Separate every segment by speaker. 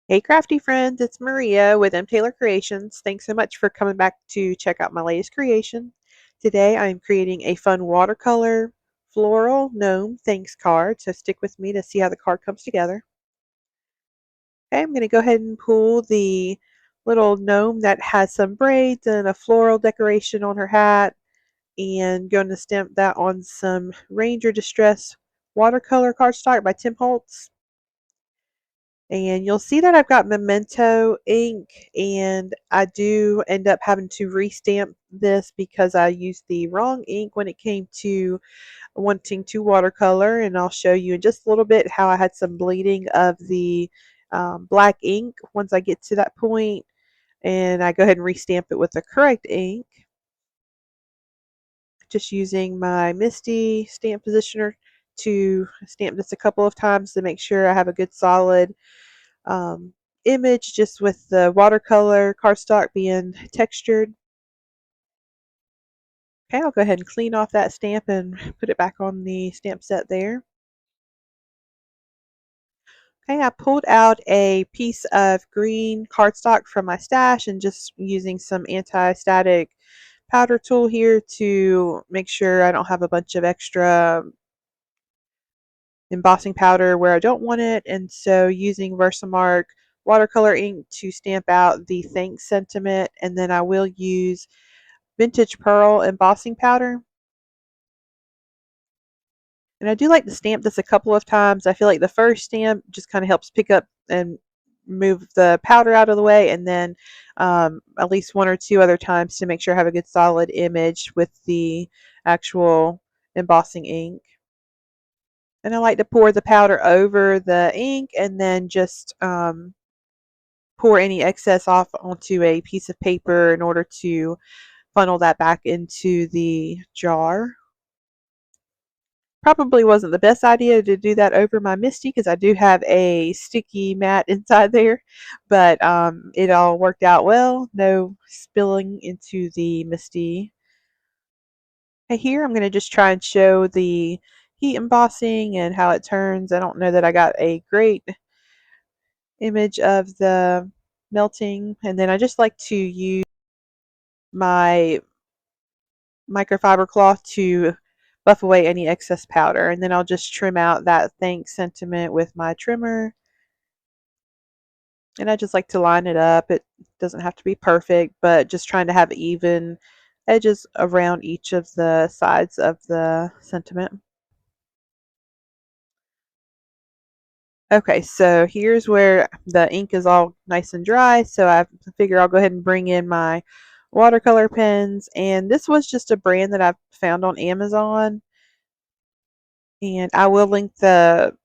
Speaker 1: Hey crafty friends, it's Maria with MTaylor Creations. Thanks so much for coming back to check out my latest creation. Today I'm creating a fun watercolor floral gnome thanks card, so stick with me to see how the card comes together. Okay, I'm going to go ahead and pull the little gnome that has some braids and a floral decoration on her hat, and going to stamp that on some Ranger Distress watercolor cardstock by Tim Holtz. And you'll see that I've got Memento ink, and I do end up having to restamp this because I used the wrong ink when it came to wanting to watercolor, and I'll show you in just a little bit how I had some bleeding of the black ink once I get to that point, and I go ahead and restamp it with the correct ink. Just using my Misty stamp positioner to stamp this a couple of times to make sure I have a good solid um, image, just with the watercolor cardstock being textured. Okay, I'll go ahead and clean off that stamp and put it back on the stamp set there. Okay, I pulled out a piece of green cardstock from my stash and just using some anti-static powder tool here to make sure I don't have a bunch of extra embossing powder where I don't want it, and so using VersaMark watercolor ink to stamp out the thanks sentiment, and then I will use vintage pearl embossing powder. And I do like to stamp this a couple of times. I feel like the first stamp just kind of helps pick up and move the powder out of the way, and then at least one or two other times to make sure I have a good solid image with the actual embossing ink. And I like to pour the powder over the ink and then just pour any excess off onto a piece of paper in order to funnel that back into the jar. Probably wasn't the best idea to do that over my Misty because I do have a sticky mat inside there, but it all worked out well. No spilling into the Misty. Here I'm going to just try and show the heat embossing and how it turns. I don't know that I got a great image of the melting, and then I just like to use my microfiber cloth to buff away any excess powder, and then I'll just trim out that thanks sentiment with my trimmer. And I just like to line it up. It doesn't have to be perfect, but just trying to have even edges around each of the sides of the sentiment. Okay, so here's where the ink is all nice and dry, so I figure I'll go ahead and bring in my watercolor pens, and this was just a brand that I found on Amazon, and I will link the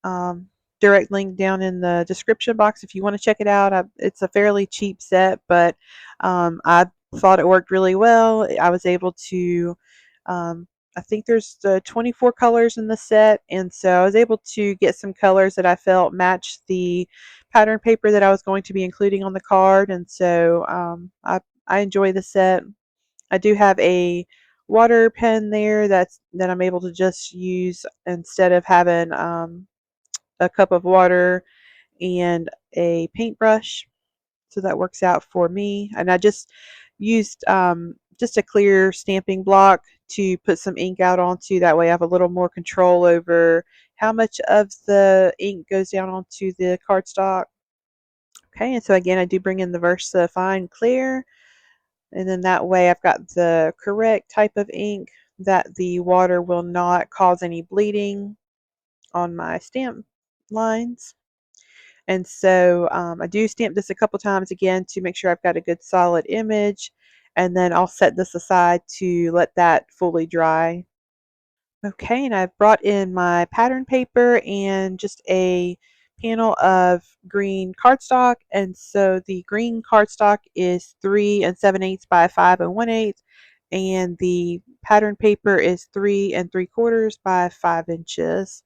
Speaker 1: um, direct link down in the description box if you want to check it out. It's a fairly cheap set, but I thought it worked really well. I was able to I think there's 24 colors in the set, and so I was able to get some colors that I felt matched the pattern paper that I was going to be including on the card, and so I enjoy the set. I do have a water pen there that I'm able to just use instead of having a cup of water and a paintbrush, so that works out for me. And I just used just a clear stamping block to put some ink out onto. That way I have a little more control over how much of the ink goes down onto the cardstock. Okay, and so again I do bring in the VersaFine Clair, and then that way I've got the correct type of ink that the water will not cause any bleeding on my stamp lines. And so I do stamp this a couple times again to make sure I've got a good solid image, and then I'll set this aside to let that fully dry. Okay, and I've brought in my pattern paper and just a panel of green cardstock, and so the green cardstock is 3 7/8 by 5 1/8, and the pattern paper is 3 3/4 by 5 inches.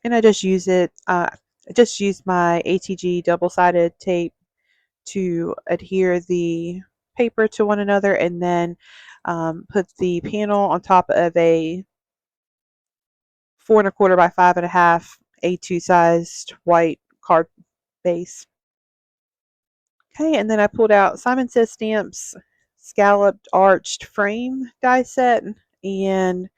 Speaker 1: And I just use it. I just use my ATG double-sided tape to adhere the paper to one another, and then put the panel on top of a 4 1/4 by 5 1/2 A2 sized white card base. Okay, and then I pulled out Simon Says Stamps Scalloped Arched Frame die set and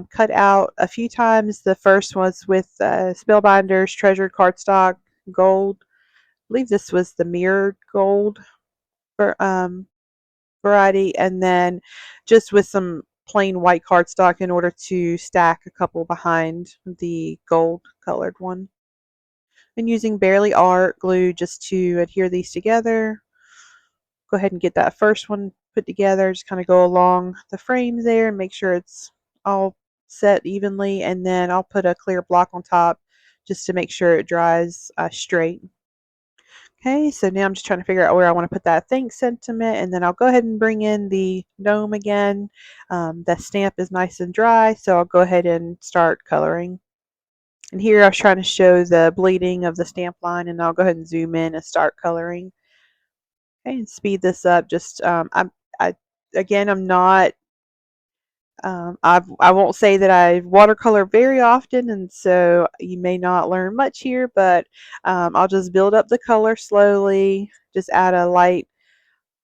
Speaker 1: cut out a few times. The first was with Spellbinders Treasured Cardstock Gold. I believe this was the mirrored gold variety, and then just with some plain white cardstock in order to stack a couple behind the gold colored one. And using Barely Art glue just to adhere these together. Go ahead and get that first one put together. Just kind of go along the frames there and make sure it's all set evenly, and then I'll put a clear block on top just to make sure it dries straight. Okay, so now I'm just trying to figure out where I want to put that thanks sentiment, and then I'll go ahead and bring in the gnome again. The stamp is nice and dry, so I'll go ahead and start coloring. And here I was trying to show the bleeding of the stamp line, and I'll go ahead and zoom in and start coloring. Okay, and speed this up. Just again, I'm not. I won't say that I watercolor very often, and so you may not learn much here, but I'll just build up the color slowly. Just add a light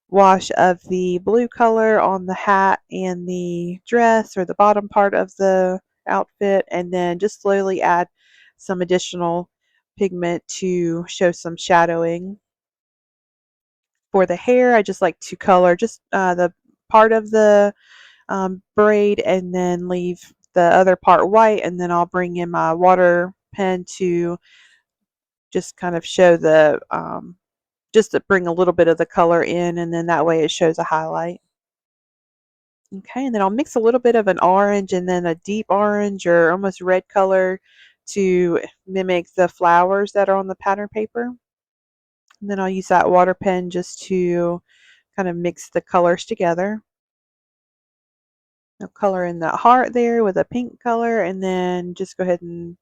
Speaker 1: wash of the blue color on the hat and the dress or the bottom part of the outfit, and then just slowly add some additional pigment to show some shadowing. For the hair, I just like to color just the part of the braid and then leave the other part white, and then I'll bring in my water pen to just kind of show the just to bring a little bit of the color in, and then that way it shows a highlight. Okay, and then I'll mix a little bit of an orange and then a deep orange or almost red color to mimic the flowers that are on the pattern paper. And then I'll use that water pen just to kind of mix the colors together. I'll color in that heart there with a pink color, and then just go ahead and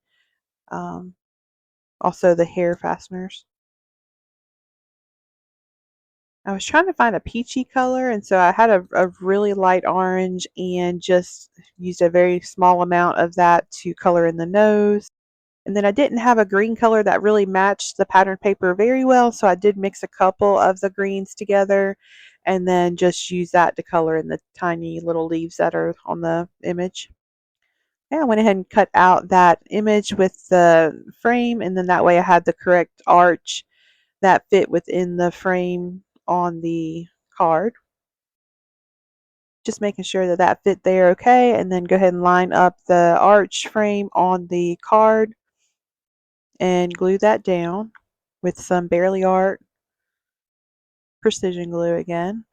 Speaker 1: also the hair fasteners. I was trying to find a peachy color, and so I had a really light orange and just used a very small amount of that to color in the nose. And then I didn't have a green color that really matched the pattern paper very well, so I did mix a couple of the greens together and then just use that to color in the tiny little leaves that are on the image. Yeah, I went ahead and cut out that image with the frame, and then that way I had the correct arch that fit within the frame on the card. Just making sure that that fit there okay, and then go ahead and line up the arch frame on the card and glue that down with some Barely Art precision glue again.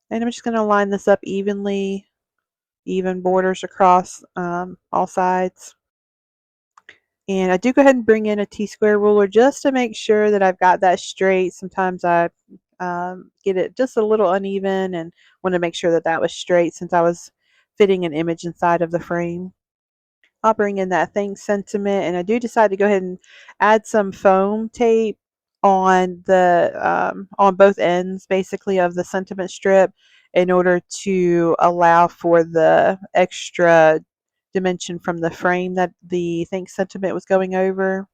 Speaker 1: And I'm just going to line this up evenly, even borders across all sides. And I do go ahead and bring in a T-square ruler just to make sure that I've got that straight. Sometimes I get it just a little uneven and want to make sure that that was straight since I was fitting an image inside of the frame. I'll bring in that thanks sentiment, and I do decide to go ahead and add some foam tape on the on both ends basically of the sentiment strip in order to allow for the extra dimension from the frame that the thanks sentiment was going over.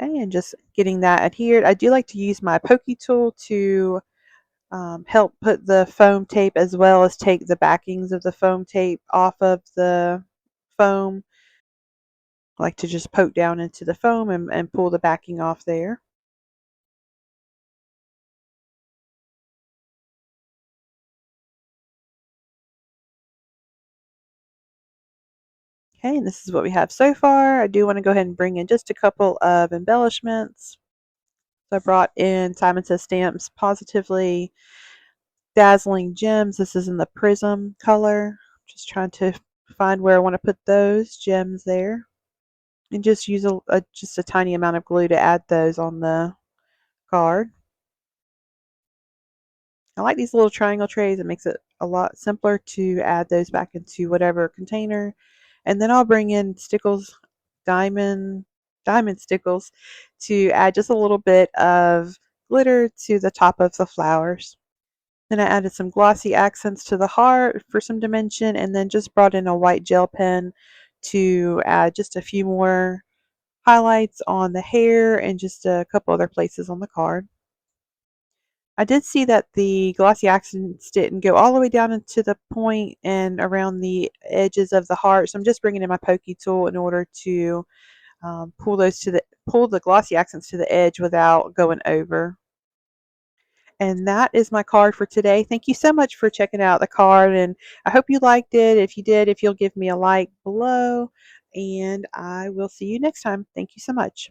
Speaker 1: Okay, and just getting that adhered. I do like to use my pokey tool to help put the foam tape as well as take the backings of the foam tape off of the foam. I like to just poke down into the foam and pull the backing off there. Okay, and this is what we have so far. I do want to go ahead and bring in just a couple of embellishments. So I brought in Simon Says Stamps Pawsitively Dazzling Gems. This is in the Prism color. Just trying to find where I want to put those gems there. And just use just a tiny amount of glue to add those on the card. I like these little triangle trays. It makes it a lot simpler to add those back into whatever container. And then I'll bring in Stickles diamond stickles to add just a little bit of glitter to the top of the flowers. Then I added some glossy accents to the heart for some dimension, and then just brought in a white gel pen to add just a few more highlights on the hair and just a couple other places on the card. I did see that the glossy accents didn't go all the way down into the point and around the edges of the heart, so I'm just bringing in my pokey tool in order to pull the glossy accents to the edge without going over. And that is my card for today. Thank you so much for checking out the card, and I hope you liked it. If you did, if you'll give me a like below, and I will see you next time. Thank you so much.